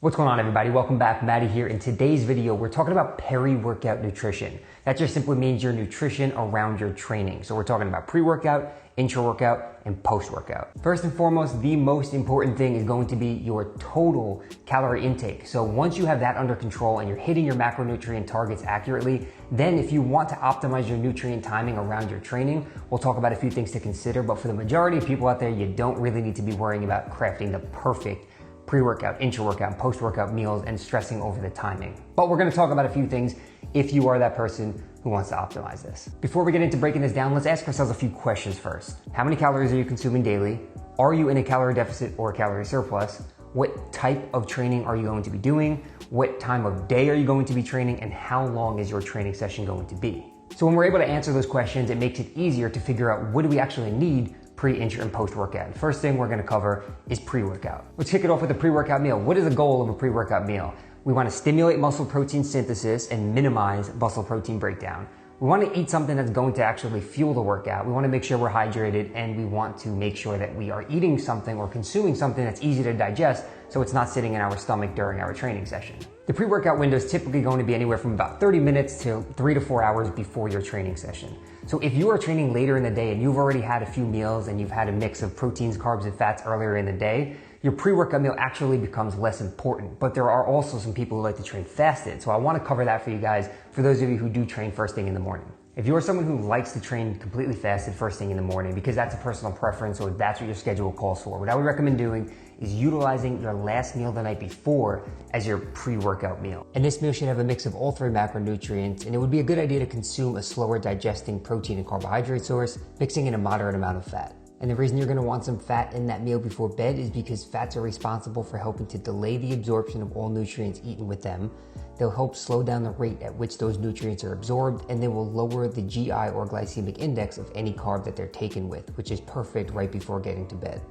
What's going on, everybody? Welcome back. Matty here. In today's video, we're talking about peri-workout nutrition. That just simply means your nutrition around your training. So we're talking about pre-workout, intra-workout, and post-workout. First and foremost, the most important thing is going to be your total calorie intake. So once you have that under control and you're hitting your macronutrient targets accurately, then if you want to optimize your nutrient timing around your training, we'll talk about a few things to consider. But for the majority of people out there, you don't really need to be worrying about crafting the perfect pre-workout, intra-workout, and post-workout meals and stressing over the timing. But we're gonna talk about a few things if you are that person who wants to optimize this. Before we get into breaking this down, let's ask ourselves a few questions first. How many calories are you consuming daily? Are you in a calorie deficit or a calorie surplus? What type of training are you going to be doing? What time of day are you going to be training? And how long is your training session going to be? So when we're able to answer those questions, it makes it easier to figure out what do we actually need pre, intra, and post-workout. First thing we're gonna cover is pre-workout. Let's kick it off with the pre-workout meal. What is the goal of a pre-workout meal? We wanna stimulate muscle protein synthesis and minimize muscle protein breakdown. We wanna eat something that's going to actually fuel the workout. We wanna make sure we're hydrated, and we want to make sure that we are eating something or consuming something that's easy to digest so it's not sitting in our stomach during our training session. The pre-workout window is typically going to be anywhere from about 30 minutes to 3 to 4 hours before your training session. So if you are training later in the day and you've already had a few meals and you've had a mix of proteins, carbs, and fats earlier in the day, your pre-workout meal actually becomes less important. But there are also some people who like to train fasted. So I want to cover that for you guys, for those of you who do train first thing in the morning. If you're someone who likes to train completely fasted first thing in the morning because that's a personal preference or that's what your schedule calls for, what I would recommend doing is utilizing your last meal the night before as your pre-workout meal. And this meal should have a mix of all three macronutrients, and it would be a good idea to consume a slower digesting protein and carbohydrate source, mixing in a moderate amount of fat. And the reason you're gonna want some fat in that meal before bed is because fats are responsible for helping to delay the absorption of all nutrients eaten with them. They'll help slow down the rate at which those nutrients are absorbed, and they will lower the GI or glycemic index of any carb that they're taken with, which is perfect right before getting to bed.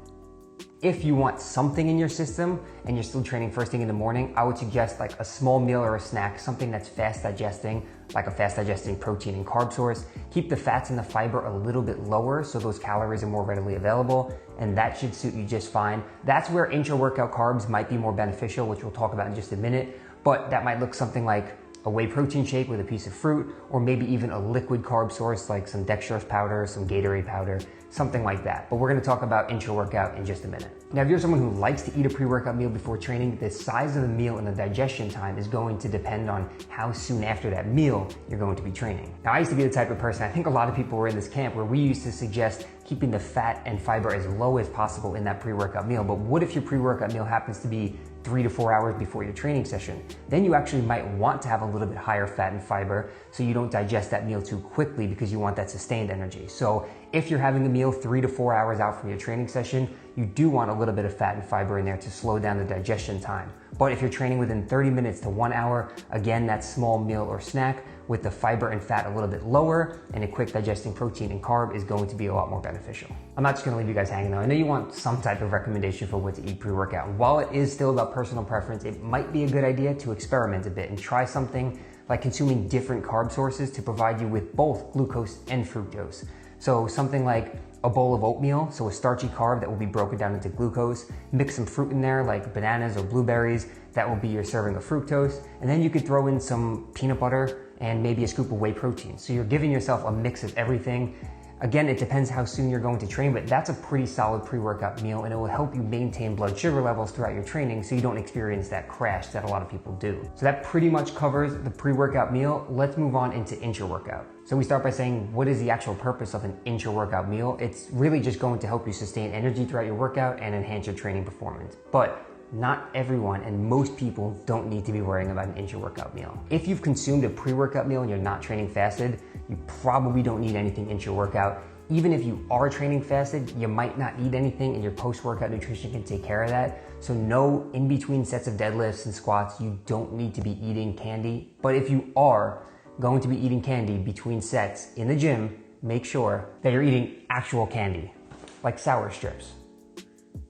If you want something in your system and you're still training first thing in the morning, I would suggest like a small meal or a snack, something that's fast digesting, like a fast digesting protein and carb source. Keep the fats and the fiber a little bit lower so those calories are more readily available, and that should suit you just fine. That's where intra-workout carbs might be more beneficial, which we'll talk about in just a minute, but that might look something like a whey protein shake with a piece of fruit, or maybe even a liquid carb source like some dextrose powder, some Gatorade powder, something like that. But we're gonna talk about intra-workout in just a minute. Now, if you're someone who likes to eat a pre-workout meal before training, the size of the meal and the digestion time is going to depend on how soon after that meal you're going to be training. Now, I used to be the type of person, I think a lot of people were in this camp, where we used to suggest keeping the fat and fiber as low as possible in that pre-workout meal. But what if your pre-workout meal happens to be 3 to 4 hours before your training session? Then you actually might want to have a little bit higher fat and fiber so you don't digest that meal too quickly because you want that sustained energy. So if you're having a meal 3 to 4 hours out from your training session, you do want a little bit of fat and fiber in there to slow down the digestion time. But if you're training within 30 minutes to 1 hour, again, that small meal or snack with the fiber and fat a little bit lower and a quick digesting protein and carb is going to be a lot more beneficial. I'm not just gonna leave you guys hanging though. I know you want some type of recommendation for what to eat pre-workout. While it is still about personal preference, it might be a good idea to experiment a bit and try something like consuming different carb sources to provide you with both glucose and fructose. So something like a bowl of oatmeal, so a starchy carb that will be broken down into glucose, mix some fruit in there like bananas or blueberries, that will be your serving of fructose, and then you could throw in some peanut butter and maybe a scoop of whey protein. So you're giving yourself a mix of everything. Again, it depends how soon you're going to train, but that's a pretty solid pre-workout meal, and it will help you maintain blood sugar levels throughout your training so you don't experience that crash that a lot of people do. So that pretty much covers the pre-workout meal. Let's move on into intra-workout. So we start by saying, what is the actual purpose of an intra-workout meal? It's really just going to help you sustain energy throughout your workout and enhance your training performance. But not everyone and most people don't need to be worrying about an intra-workout meal. If you've consumed a pre-workout meal and you're not training fasted, you probably don't need anything intra-workout. Even if you are training fasted, you might not need anything, and your post-workout nutrition can take care of that. So no in-between sets of deadlifts and squats, you don't need to be eating candy. But if you are going to be eating candy between sets in the gym, make sure that you're eating actual candy, like sour strips.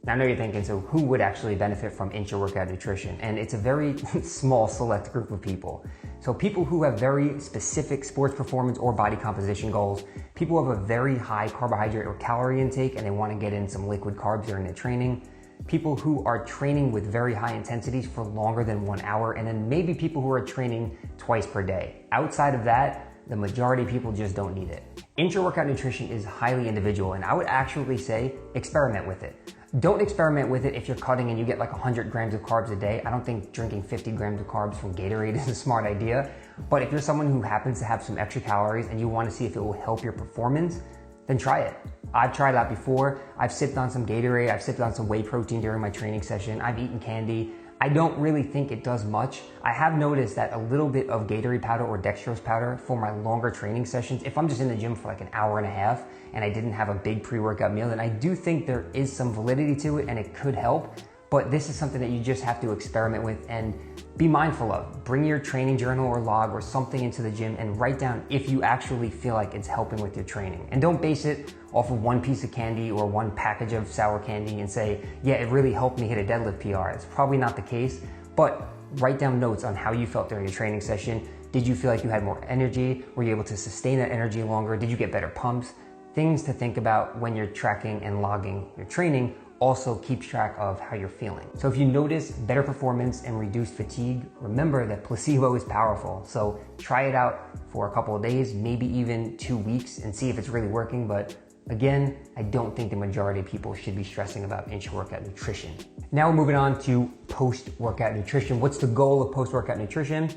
Now I know you're thinking, so who would actually benefit from intra-workout nutrition? And it's a very small select group of people. So people who have very specific sports performance or body composition goals, people who have a very high carbohydrate or calorie intake and they want to get in some liquid carbs during their training, people who are training with very high intensities for longer than 1 hour, and then maybe people who are training twice per day. Outside of that, the majority of people just don't need it. Intra-workout nutrition is highly individual, and I would actually say experiment with it. Don't experiment with it if you're cutting and you get like 100 grams of carbs a day. I don't think drinking 50 grams of carbs from Gatorade is a smart idea. But if you're someone who happens to have some extra calories and you want to see if it will help your performance, then try it. I've tried that before. I've sipped on some Gatorade. I've sipped on some whey protein during my training session. I've eaten candy. I don't really think it does much. I have noticed that a little bit of Gatorade powder or dextrose powder for my longer training sessions, if I'm just in the gym for like an hour and a half and I didn't have a big pre-workout meal, then I do think there is some validity to it and it could help. But this is something that you just have to experiment with and be mindful of. Bring your training journal or log or something into the gym and write down if you actually feel like it's helping with your training. And don't base it off of one piece of candy or one package of sour candy and say, yeah, it really helped me hit a deadlift PR. It's probably not the case, but write down notes on how you felt during your training session. Did you feel like you had more energy? Were you able to sustain that energy longer? Did you get better pumps? Things to think about when you're tracking and logging your training. Also keeps track of how you're feeling. So if you notice better performance and reduced fatigue, remember that placebo is powerful. So try it out for a couple of days, maybe even 2 weeks, and see if it's really working. But again, I don't think the majority of people should be stressing about intra-workout nutrition. Now we're moving on to post-workout nutrition. What's the goal of post-workout nutrition?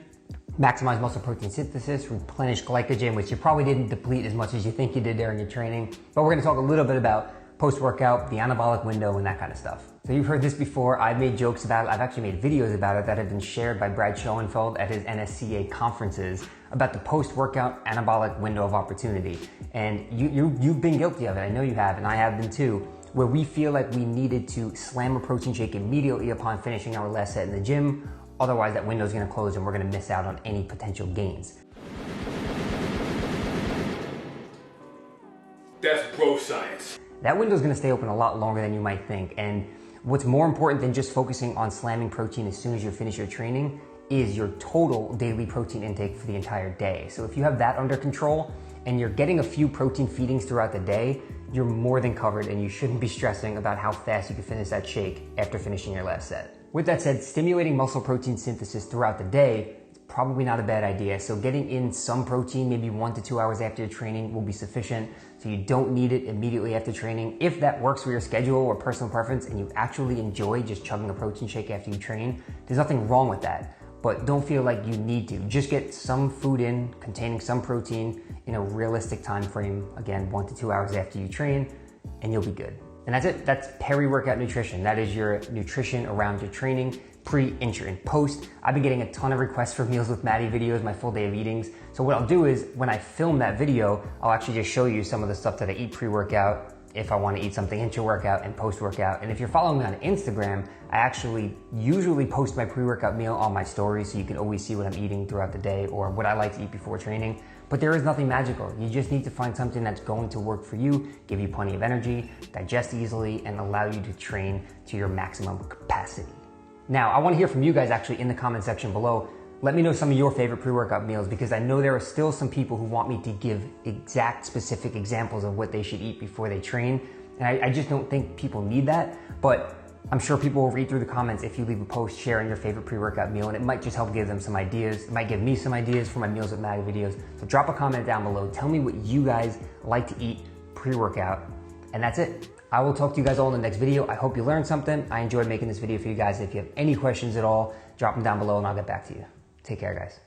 Maximize muscle protein synthesis, replenish glycogen, which you probably didn't deplete as much as you think you did during your training. But we're gonna talk a little bit about post-workout, the anabolic window, and that kind of stuff. So you've heard this before. I've made jokes about it. I've actually made videos about it that have been shared by Brad Schoenfeld at his NSCA conferences about the post-workout anabolic window of opportunity. And you've been guilty of it. I know you have, and I have been too, where we feel like we needed to slam a protein shake immediately upon finishing our last set in the gym. Otherwise, that window's gonna close and we're gonna miss out on any potential gains. That's bro science. That window is going to stay open a lot longer than you might think. And what's more important than just focusing on slamming protein as soon as you finish your training is your total daily protein intake for the entire day. So if you have that under control and you're getting a few protein feedings throughout the day, you're more than covered and you shouldn't be stressing about how fast you can finish that shake after finishing your last set. With that said, stimulating muscle protein synthesis throughout the day is probably not a bad idea. So getting in some protein, maybe 1 to 2 hours after your training will be sufficient. So you don't need it immediately after training. If that works for your schedule or personal preference and you actually enjoy just chugging a protein shake after you train, there's nothing wrong with that. But don't feel like you need to. Just get some food in containing some protein in a realistic time frame. Again, 1 to 2 hours after you train, and you'll be good. And that's it. That's peri-workout nutrition. That is your nutrition around your training, pre, intra, and post. I've been getting a ton of requests for Meals with Matty videos, my full day of eatings. So what I'll do is when I film that video, I'll actually just show you some of the stuff that I eat pre-workout, if I want to eat something intra-workout and post-workout. And if you're following me on Instagram, I actually usually post my pre-workout meal on my stories so you can always see what I'm eating throughout the day or what I like to eat before training. But there is nothing magical. You just need to find something that's going to work for you, give you plenty of energy, digest easily, and allow you to train to your maximum capacity. Now, I want to hear from you guys actually in the comment section below. Let me know some of your favorite pre-workout meals because I know there are still some people who want me to give exact specific examples of what they should eat before they train. And I just don't think people need that, but I'm sure people will read through the comments if you leave a post sharing your favorite pre-workout meal, and it might just help give them some ideas. It might give me some ideas for my Meals with Matty videos. So drop a comment down below. Tell me what you guys like to eat pre-workout, and that's it. I will talk to you guys all in the next video. I hope you learned something. I enjoyed making this video for you guys. If you have any questions at all, drop them down below and I'll get back to you. Take care, guys.